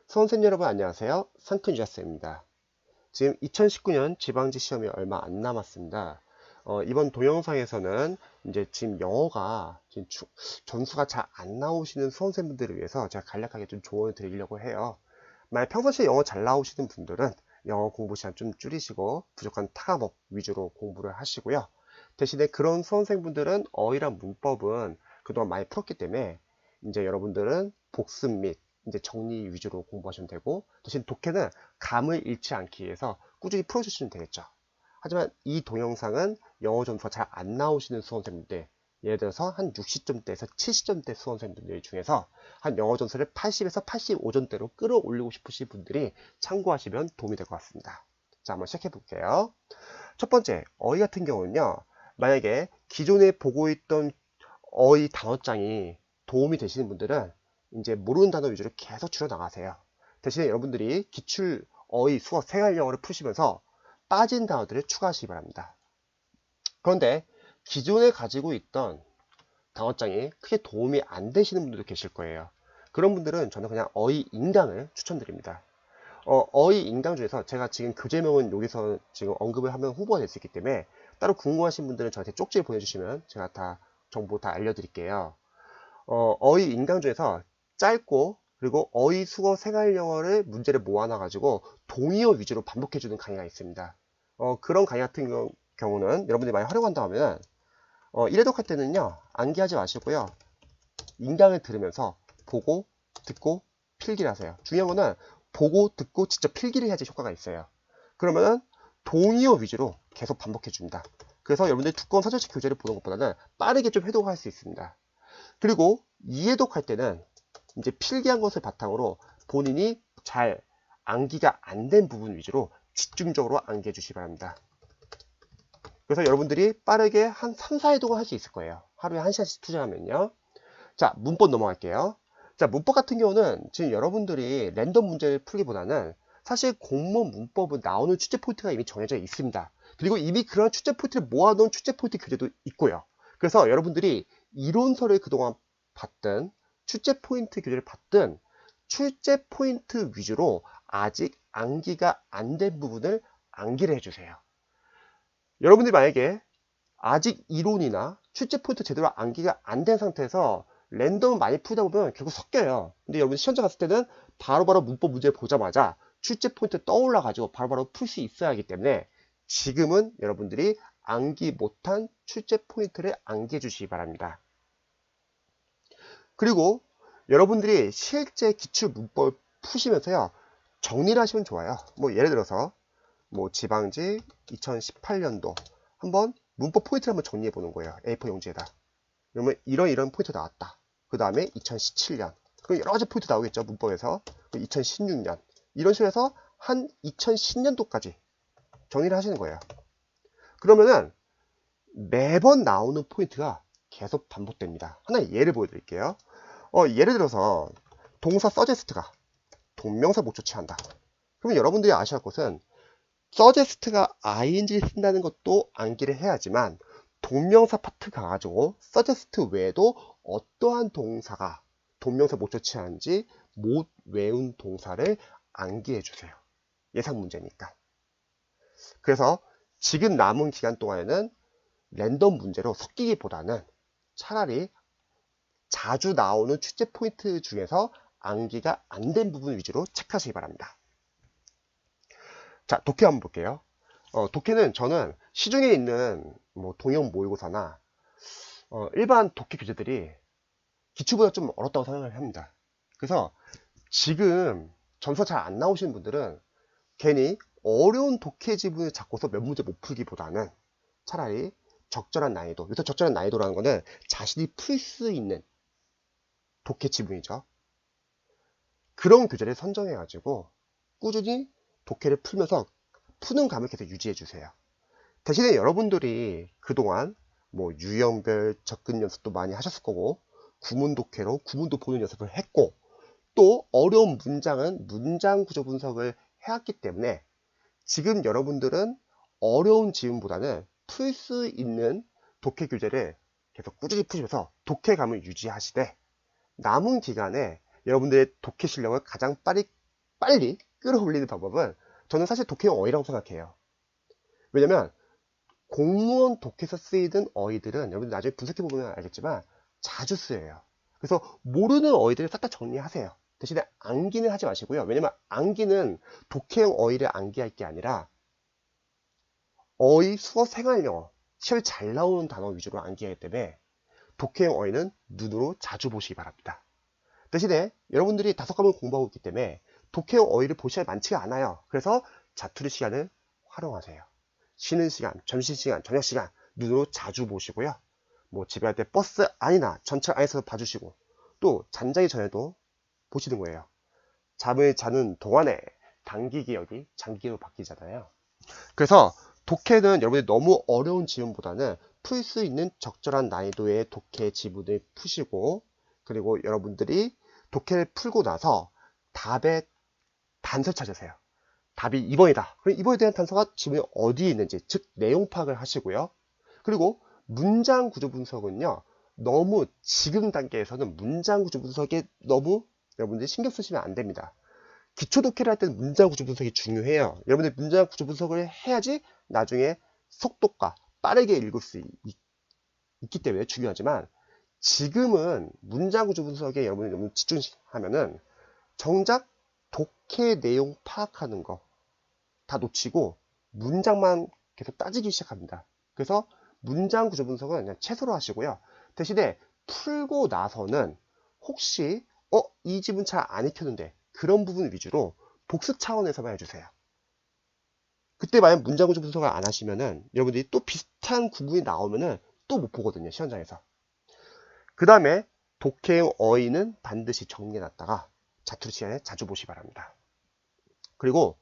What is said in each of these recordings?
수험생 여러분 안녕하세요. 상큰 유자쌤입니다. 지금 2019년 지방지 시험이 얼마 안 남았습니다. 이번 동영상에서는 이제 지금 영어가 지금 점수가 잘 안 나오시는 수험생분들을 위해서 제가 간략하게 좀 조언을 드리려고 해요. 만약 평상시에 영어 잘 나오시는 분들은 영어 공부 시간 좀 줄이시고 부족한 타과목 위주로 공부를 하시고요. 대신에 그런 수험생분들은 어휘랑 문법은 그동안 많이 풀었기 때문에 이제 여러분들은 복습 및 이제 정리 위주로 공부하시면 되고, 대신 독해는 감을 잃지 않기 위해서 꾸준히 풀어주시면 되겠죠. 하지만 이 동영상은 영어 점수가 잘 안 나오시는 수험생분들, 예를 들어서 한 60점대에서 70점대 수험생분들 중에서 한 영어 점수를 80에서 85점대로 끌어올리고 싶으신 분들이 참고하시면 도움이 될 것 같습니다. 자, 한번 시작해 볼게요. 첫 번째, 어휘 같은 경우는요, 만약에 기존에 보고 있던 어휘 단어장이 도움이 되시는 분들은 이제 모르는 단어 위주로 계속 줄여 나가세요. 대신에 여러분들이 기출 어휘, 수어, 생활영어를 푸시면서 빠진 단어들을 추가하시기 바랍니다. 그런데 기존에 가지고 있던 단어장이 크게 도움이 안 되시는 분들도 계실 거예요. 그런 분들은 저는 그냥 어휘 인강을 추천드립니다. 어휘 인강 중에서 제가 지금 교재명은 여기서 지금 언급을 하면 후보가 될 수 있기 때문에 따로 궁금하신 분들은 저한테 쪽지를 보내주시면 제가 다 정보 다 알려드릴게요. 어휘 인강 중에서 짧고 그리고 어휘, 수어, 생활영어를 문제를 모아놔 가지고 동의어 위주로 반복해주는 강의가 있습니다. 그런 강의 같은 경우는 여러분들이 많이 활용한다 하면 1회독 할 때는요, 암기하지 마시고요, 인강을 들으면서 보고 듣고 필기를 하세요. 중요한 거는 보고 듣고 직접 필기를 해야지 효과가 있어요. 그러면은 동의어 위주로 계속 반복해 줍니다. 그래서 여러분들이 두꺼운 사전식 교재를 보는 것보다는 빠르게 좀 회독할 수 있습니다. 그리고 2회독 할 때는 이제 필기한 것을 바탕으로 본인이 잘 암기가 안 된 부분 위주로 집중적으로 암기해 주시기 바랍니다. 그래서 여러분들이 빠르게 한 3, 4회독을 할 수 있을 거예요. 하루에 1시간씩 투자하면요. 자, 문법 넘어갈게요. 자, 문법 같은 경우는 지금 여러분들이 랜덤 문제를 풀기보다는 사실 공무원 문법은 나오는 출제 포인트가 이미 정해져 있습니다. 그리고 이미 그런 출제 포인트를 모아놓은 출제 포인트 교재도 있고요. 그래서 여러분들이 이론서를 그동안 봤든 출제 포인트 교재를 봤든 출제 포인트 위주로 아직 암기가 안 된 부분을 암기를 해주세요. 여러분들이 만약에 아직 이론이나 출제 포인트 제대로 암기가 안 된 상태에서 랜덤을 많이 풀다 보면 결국 섞여요. 근데 여러분 시험장 갔을 때는 바로바로 문법 문제를 보자마자 출제 포인트 떠올라 가지고 바로바로 풀 수 있어야 하기 때문에 지금은 여러분들이 암기 못한 출제 포인트를 암기해 주시기 바랍니다. 그리고 여러분들이 실제 기출 문법을 푸시면서요, 정리를 하시면 좋아요. 뭐 예를 들어서 뭐 지방지 2018년도 한번 문법 포인트를 한번 정리해 보는 거예요. A4 용지에다. 그러면 이런 포인트 나왔다. 그 다음에 2017년. 그럼 여러 가지 포인트 나오겠죠. 문법에서. 2016년. 이런 식으로 해서 한 2010년도까지 정리를 하시는 거예요. 그러면은 매번 나오는 포인트가 계속 반복됩니다. 하나의 예를 보여드릴게요. 예를 들어서 동사 서제스트가 동명사 목조 취한다. 그러면 여러분들이 아셔야 할 것은 서제스트가 ing를 쓴다는 것도 암기를 해야지만 동명사 파트 가가지고 서제스트 외에도 어떠한 동사가 동명사 목조 취하는지 못 외운 동사를 암기해 주세요. 예상 문제니까. 그래서 지금 남은 기간 동안에는 랜덤 문제로 섞이기보다는 차라리 자주 나오는 출제 포인트 중에서 암기가 안 된 부분 위주로 체크하시기 바랍니다. 자, 독해 한번 볼게요. 독해는 저는 시중에 있는 뭐 동형 모의고사나 일반 독해 교재들이 기출보다 좀 어렵다고 생각을 합니다. 그래서 지금 점수가 잘 안 나오시는 분들은 괜히 어려운 독해 지문을 잡고서 몇 문제 못 풀기보다는 차라리 적절한 난이도, 여기서 적절한 난이도라는 거는 자신이 풀 수 있는 독해 지문이죠. 그런 교재를 선정해 가지고 꾸준히 독해를 풀면서 푸는 감을 계속 유지해 주세요. 대신에 여러분들이 그동안 뭐 유형별 접근 연습도 많이 하셨을 거고, 구문 독해로 구문도 보는 연습을 했고, 또 어려운 문장은 문장 구조 분석을 해왔기 때문에 지금 여러분들은 어려운 지문보다는 풀 수 있는 독해 교재를 계속 꾸준히 푸시면서 독해감을 유지하시되, 남은 기간에 여러분들의 독해 실력을 가장 빨리 끌어올리는 방법은 저는 사실 독해용 어휘라고 생각해요. 왜냐면 공무원 독해에서 쓰이던 어휘들은 여러분들 나중에 분석해보면 알겠지만 자주 쓰여요. 그래서 모르는 어휘들을 싹 다 정리하세요. 대신에 암기는 하지 마시고요. 왜냐면 암기는 독해용 어휘를 암기할 게 아니라 어휘, 수어, 생활용어, 시험에 잘 나오는 단어 위주로 암기하기 때문에 독해용 어휘는 눈으로 자주 보시기 바랍니다. 대신에 여러분들이 5과목을 공부하고 있기 때문에 독해용 어휘를 볼 시간이 많지가 않아요. 그래서 자투리 시간을 활용하세요. 쉬는 시간, 점심시간, 저녁시간 눈으로 자주 보시고요. 뭐 집에 갈 때 버스 안이나 전철 안에서 봐주시고 또 잠자기 전에도 보시는 거예요. 잠을 자는 동안에 단기 기억이 장기 기억으로 바뀌잖아요. 그래서 독해는 여러분들이 너무 어려운 지문보다는 풀 수 있는 적절한 난이도의 독해 지문을 푸시고 그리고 여러분들이 독해를 풀고 나서 답의 단서를 찾으세요. 답이 2번이다. 그럼 2번에 대한 단서가 지문에 어디에 있는지, 즉 내용 파악을 하시고요. 그리고 문장 구조 분석은요. 너무 지금 단계에서는 문장 구조 분석에 너무 여러분들이 신경 쓰시면 안 됩니다. 기초 독해를 할 때는 문장 구조 분석이 중요해요. 여러분들 문장 구조 분석을 해야지 나중에 속도가 빠르게 읽을 수 있기 때문에 중요하지만 지금은 문장 구조 분석에 여러분이 너무 집중하면은 정작 독해 내용 파악하는 거 다 놓치고 문장만 계속 따지기 시작합니다. 그래서 문장 구조 분석은 그냥 최소로 하시고요. 대신에 풀고 나서는 혹시 이 지문 잘 안 익혔는데 그런 부분 위주로 복습 차원에서만 해주세요. 그때 만약 문장 구조 분석을 안 하시면은 여러분들이 또 비슷한 구문이 나오면은 또 못 보거든요. 시험장에서. 그 다음에 독해용 어휘는 반드시 정리해놨다가 자투리 시간에 자주 보시기 바랍니다. 그리고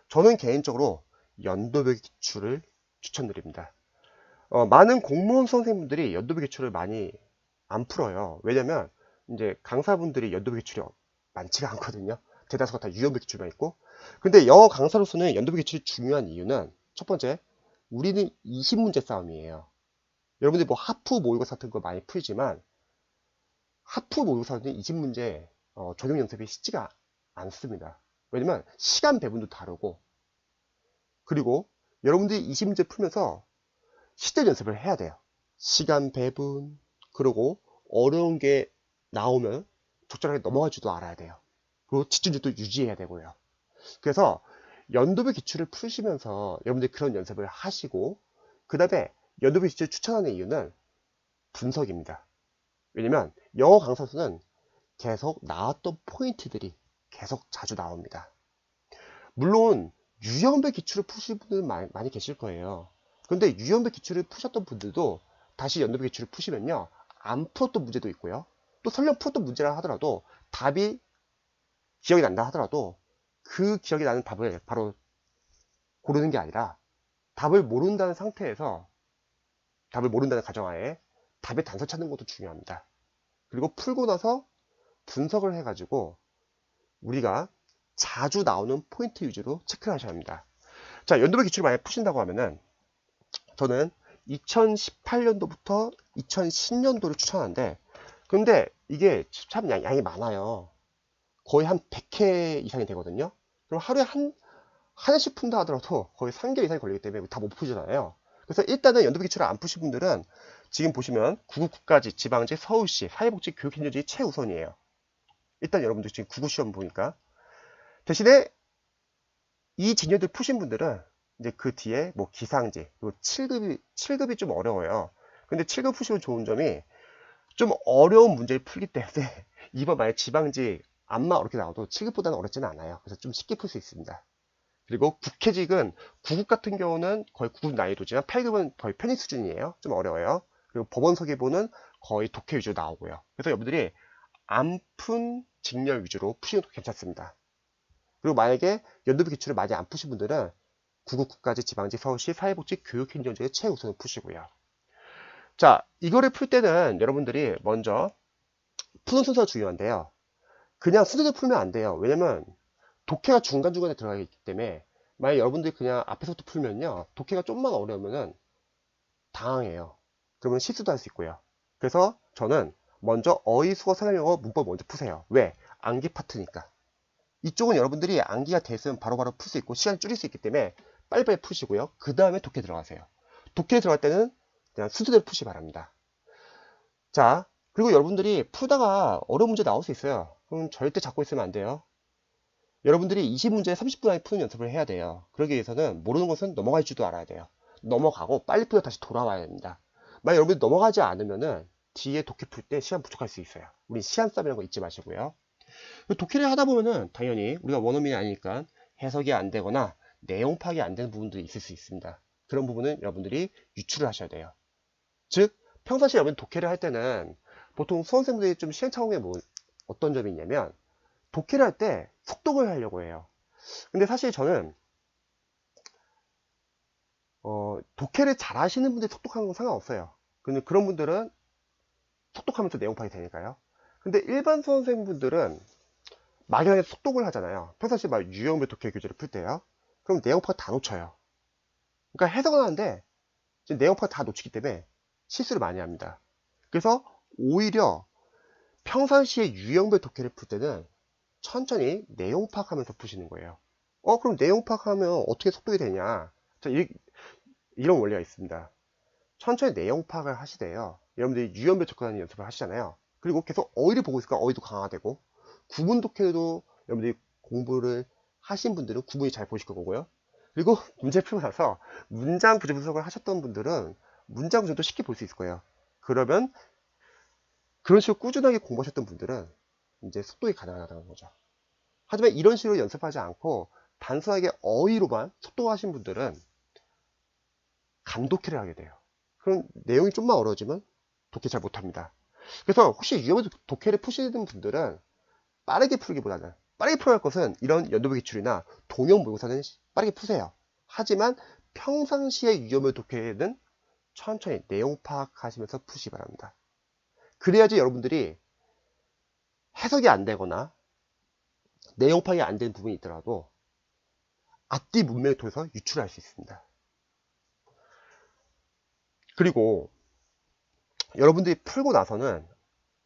저는 개인적으로 연도별 기출을 추천드립니다. 많은 공무원 선생님들이 연도별 기출을 많이 안 풀어요. 왜냐면 이제 강사분들이 연도별 기출이 많지가 않거든요. 대다수가 다 유연별 기출만 있고. 근데 영어 강사로서는 연도별 기출이 중요한 이유는 첫 번째, 우리는 20문제 싸움이에요. 여러분들이 뭐 하프 모의고사 같은 거 많이 풀지만 하프 모의고사는 20문제 적용 연습이 쉽지가 않습니다. 왜냐면 시간 배분도 다르고 그리고 여러분들이 20문제 풀면서 시대 연습을 해야 돼요. 시간 배분 그리고 어려운 게 나오면 적절하게 넘어갈 줄도 알아야 돼요. 그리고 집중력도 유지해야 되고요. 그래서 연도별 기출을 푸시면서 여러분들이 그런 연습을 하시고 그 다음에 연도별 기출을 추천하는 이유는 분석입니다. 왜냐면 영어 강사수는 계속 나왔던 포인트들이 계속 자주 나옵니다. 물론 유형별 기출을 푸실 분들은 많이 계실 거예요. 그런데 유형별 기출을 푸셨던 분들도 다시 연도별 기출을 푸시면요 안 풀었던 문제도 있고요. 또 설령 풀었던 문제라 하더라도 답이 기억이 난다 하더라도 그 기억이 나는 답을 바로 고르는 게 아니라 답을 모른다는 상태에서 답을 모른다는 가정하에 답의 단서 찾는 것도 중요합니다. 그리고 풀고 나서 분석을 해가지고 우리가 자주 나오는 포인트 위주로 체크를 하셔야 합니다. 자, 연도별 기출을 만약 푸신다고 하면은 저는 2018년도부터 2010년도를 추천하는데 근데 이게 참 양이 많아요. 거의 한 100회 이상이 되거든요. 그럼 하루에 한 해씩 푼다 하더라도 거의 3개월 이상이 걸리기 때문에 다 못 푸잖아요. 그래서 일단은 연도별 기출을 안 푸신 분들은 지금 보시면 9국까지 지방제, 서울시, 사회복지, 교육행정직이 최우선이에요. 일단 여러분들 지금 9구 시험 보니까 대신에 이 진열들 푸신 분들은 이제 그 뒤에 뭐 기상제 그리고 7급이 좀 어려워요. 근데 7급 푸시면 좋은 점이 좀 어려운 문제를 풀기 때문에 이번 만약 지방지 안마 어렵게 나와도 7급보다는 어렵지는 않아요. 그래서 좀 쉽게 풀 수 있습니다. 그리고 국회직은 9급 같은 경우는 거의 9급 난이도지만 8급은 거의 편의 수준이에요. 좀 어려워요. 그리고 법원서기보는 거의 독해 위주로 나오고요. 그래서 여러분들이 안 푼 직렬 위주로 푸시는 것도 괜찮습니다. 그리고 만약에 연도별 기출을 많이 안 푸신 분들은 9급 국가직 지방직 서울시 사회복지 교육행정직의 최우선을 푸시고요. 자, 이거를 풀 때는 여러분들이 먼저 푸는 순서가 중요한데요. 그냥 순서대로 풀면 안 돼요. 왜냐면 독해가 중간중간에 들어가 있기 때문에 만약 여러분들이 그냥 앞에서부터 풀면요. 독해가 좀만 어려우면은 당황해요. 그러면 실수도 할 수 있고요. 그래서 저는 먼저 어휘, 수어, 생활용어, 문법 먼저 푸세요. 왜? 암기 파트니까. 이쪽은 여러분들이 암기가 됐으면 바로바로 풀 수 있고 시간을 줄일 수 있기 때문에 빨리빨리 푸시고요. 그 다음에 독해 들어가세요. 독해 들어갈 때는 그냥 순서대로 푸시 바랍니다. 자, 그리고 여러분들이 풀다가 어려운 문제 나올 수 있어요. 그럼 절대 잡고 있으면 안 돼요. 여러분들이 20문제 30분 안에 푸는 연습을 해야 돼요. 그러기 위해서는 모르는 것은 넘어갈 줄도 알아야 돼요. 넘어가고 빨리 풀어 다시 돌아와야 됩니다. 만약 여러분들이 넘어가지 않으면은 뒤에 독해 풀 때 시간 부족할 수 있어요. 우리 시간 싸움이라는 거 잊지 마시고요. 독해를 하다 보면은 당연히 우리가 원어민이 아니니까 해석이 안 되거나 내용 파악이 안 되는 부분도 있을 수 있습니다. 그런 부분은 여러분들이 유출을 하셔야 돼요. 즉 평상시에 여러분 독해를 할 때는 보통 수험생들이 좀 시행착오에 어떤 점이 있냐면 독해를 할 때 속독을 하려고 해요. 근데 사실 저는 독해를 잘 하시는 분들이 속독하는 건 상관없어요. 근데 그런 분들은 속독하면서 내용 파악이 되니까요. 근데 일반 수험생분들은 막연하게 속독을 하잖아요. 평상시에 막 유형별 독해 교재를 풀 때요. 그럼 내용 파악 다 놓쳐요. 그러니까 해석은 하는데 내용 파악 다 놓치기 때문에 실수를 많이 합니다. 그래서 오히려 평상시에 유형별 독해를 풀 때는 천천히 내용 파악하면서 푸시는 거예요. 그럼 내용 파악하면 어떻게 속독이 되냐? 자, 이런 원리가 있습니다. 천천히 내용 파악을 하시대요. 여러분들이 유형별 접근하는 연습을 하시잖아요. 그리고 계속 어휘를 보고 있으니까 어휘도 강화되고, 구문 독해도 여러분들이 공부를 하신 분들은 구문이 잘 보실 거고요. 그리고 문제 풀고 나서 문장 구조 분석을 하셨던 분들은 문장 구조도 쉽게 볼 수 있을 거예요. 그러면 그런 식으로 꾸준하게 공부하셨던 분들은 이제 속독이 가능하다는 거죠. 하지만 이런 식으로 연습하지 않고 단순하게 어휘로만 속독하신 분들은 감독해를 하게 돼요. 그럼 내용이 좀만 어려워지면 독해 잘 못합니다. 그래서 혹시 유형별 독해를 푸시는 분들은 빠르게 풀기보다는 빠르게 풀어야 할 것은 이런 연도별 기출이나 동형 모의고사는 빠르게 푸세요. 하지만 평상시에 유형별 독해는 천천히 내용 파악하시면서 푸시기 바랍니다. 그래야지 여러분들이 해석이 안 되거나 내용 파악이 안 되는 부분이 있더라도 앞뒤 문맥을 통해서 유출할 수 있습니다. 그리고 여러분들이 풀고 나서는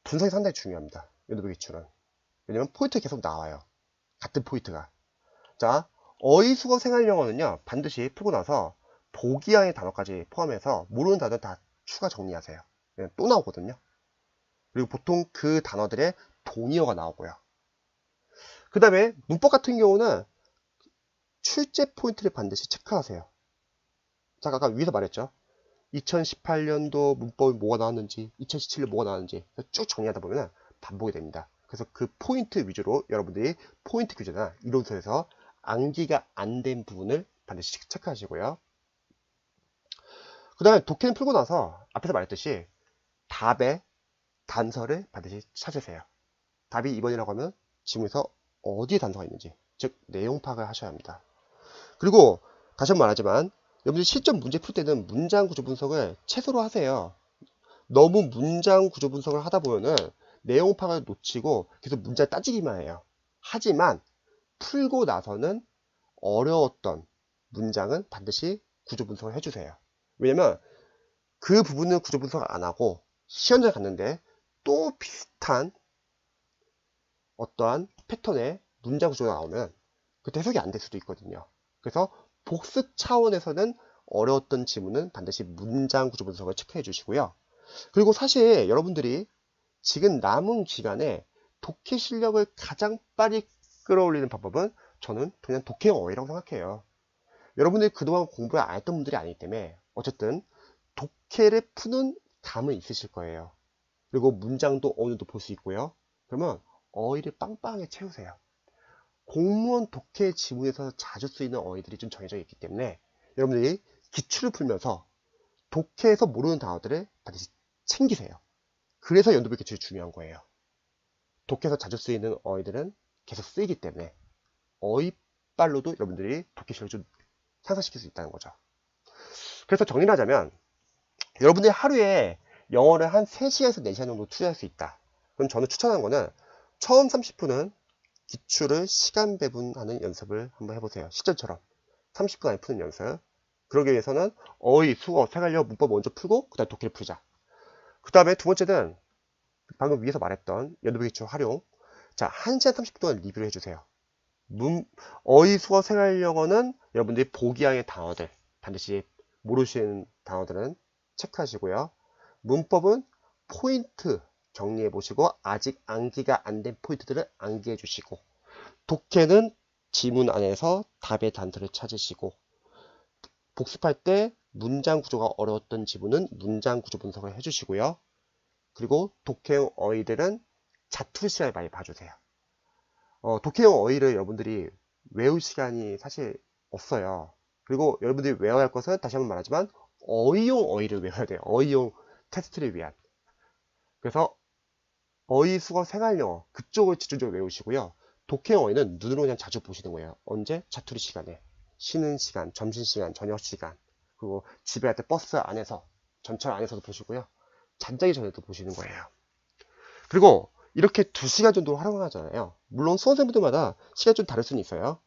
분석이 상당히 중요합니다. 연도별 기출은. 왜냐면 포인트가 계속 나와요. 같은 포인트가. 자, 어휘, 수거, 생활 영어는요, 반드시 풀고 나서 보기항의 단어까지 포함해서 모르는 단어 다 추가 정리하세요. 또 나오거든요. 그리고 보통 그 단어들의 동의어가 나오고요. 그 다음에 문법 같은 경우는 출제 포인트를 반드시 체크하세요. 자, 아까 위에서 말했죠. 2018년도 문법이 뭐가 나왔는지, 2017년 뭐가 나왔는지 쭉 정리하다 보면 반복이 됩니다. 그래서 그 포인트 위주로 여러분들이 포인트 교재나 이론서에서 암기가 안 된 부분을 반드시 체크하시고요. 그 다음에 독해는 풀고 나서 앞에서 말했듯이 답의 단서를 반드시 찾으세요. 답이 2번이라고 하면 지문에서 어디에 단서가 있는지, 즉 내용 파악을 하셔야 합니다. 그리고 다시 한번 말하지만 여러분들이 실전 문제 풀 때는 문장 구조 분석을 최소로 하세요. 너무 문장 구조 분석을 하다 보면은 내용 파악을 놓치고 계속 문제를 따지기만 해요. 하지만 풀고 나서는 어려웠던 문장은 반드시 구조 분석을 해주세요. 왜냐면 그 부분은 구조 분석을 안 하고 시험장 갔는데 또 비슷한 어떠한 패턴의 문장 구조가 나오면 그때 해석이 안 될 수도 있거든요. 그래서 복습 차원에서는 어려웠던 지문은 반드시 문장 구조 분석을 체크해 주시고요. 그리고 사실 여러분들이 지금 남은 기간에 독해 실력을 가장 빨리 끌어올리는 방법은 저는 그냥 독해형 어휘라고 생각해요. 여러분들이 그동안 공부를 안 했던 분들이 아니기 때문에 어쨌든 독해를 푸는 감은 있으실 거예요. 그리고 문장도 어느 정도 볼 수 있고요. 그러면 어휘를 빵빵하게 채우세요. 공무원 독해 지문에서 자주 쓰이는 어휘들이 좀 정해져 있기 때문에 여러분들이 기출을 풀면서 독해에서 모르는 단어들을 반드시 챙기세요. 그래서 연도별 기출이 중요한 거예요. 독해에서 자주 쓰이는 어휘들은 계속 쓰이기 때문에 어휘빨로도 여러분들이 독해 실력을 좀 향상시킬 수 있다는 거죠. 그래서 정리를 하자면 여러분들이 하루에 영어를 한 3시간에서 4시간 정도 투자할 수 있다. 그럼 저는 추천하는 거는 처음 30분은 기출을 시간 배분하는 연습을 한번 해보세요. 실전처럼 30분 안에 푸는 연습. 그러기 위해서는 어휘, 수어, 생활영어, 문법 먼저 풀고 그 다음에 독해를 풀자. 그 다음에 두 번째는 방금 위에서 말했던 연도별 기출 활용. 자, 1시간 30분 동안 리뷰를 해주세요. 어휘 수어 생활 영어는 여러분들이 보기양의 단어들, 반드시 모르시는 단어들은 체크하시고요. 문법은 포인트 정리해 보시고 아직 암기가 안 된 포인트들을 암기해 주시고, 독해는 지문 안에서 답의 단서를 찾으시고, 복습할 때 문장 구조가 어려웠던 지문은 문장 구조 분석을 해주시고요. 그리고 독해용 어휘들은 자투리 시간을 많이 봐주세요. 독해용 어휘를 여러분들이 외울 시간이 사실 없어요. 그리고 여러분들이 외워야 할 것은 다시 한번 말하지만 어휘용 어휘를 외워야 돼요. 어휘용 테스트를 위한. 그래서 어휘, 수어, 생활영어 그쪽을 집중적으로 외우시고요. 독해용 어휘는 눈으로 그냥 자주 보시는 거예요. 언제? 자투리 시간에. 쉬는 시간, 점심시간, 저녁시간, 그리고 집에 갈 때 버스 안에서, 전철 안에서도 보시고요. 잠자기 전에도 보시는 거예요. 그리고 이렇게 2시간 정도 활용을 하잖아요. 물론 수험생분들마다 시간이 좀 다를 수는 있어요.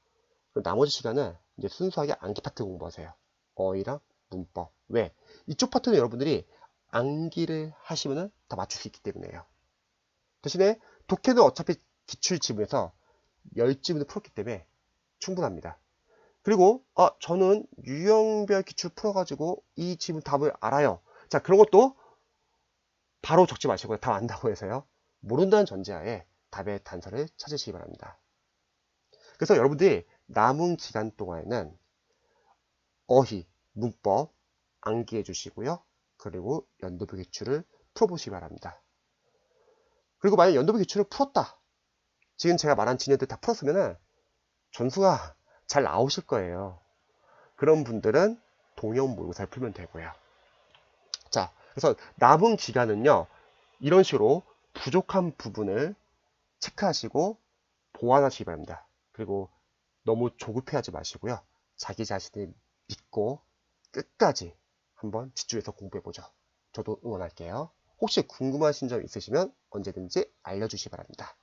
나머지 시간은 이제 순수하게 암기 파트 공부하세요. 어휘랑 문법. 왜? 이쪽 파트는 여러분들이 암기를 하시면 다 맞출 수 있기 때문에요. 대신에 독해는 어차피 기출 지문에서 10지문을 풀었기 때문에 충분합니다. 그리고 저는 유형별 기출 풀어가지고 이 지문 답을 알아요. 자, 그런 것도 바로 적지 마시고요. 답 안다고 해서요. 모른다는 전제하에 답의 단서를 찾으시기 바랍니다. 그래서 여러분들이 남은 기간 동안에는 어휘, 문법 암기해 주시고요. 그리고 연도표 기출을 풀어보시기 바랍니다. 그리고 만약 연도표 기출을 풀었다. 지금 제가 말한 진열들 다 풀었으면 점수가 잘 나오실 거예요. 그런 분들은 동형 모의고사를 풀면 되고요. 자, 그래서 남은 기간은요, 이런 식으로 부족한 부분을 체크하시고 보완하시기 바랍니다. 그리고 너무 조급해하지 마시고요. 자기 자신을 믿고 끝까지 한번 집중해서 공부해보죠. 저도 응원할게요. 혹시 궁금하신 점 있으시면 언제든지 알려주시기 바랍니다.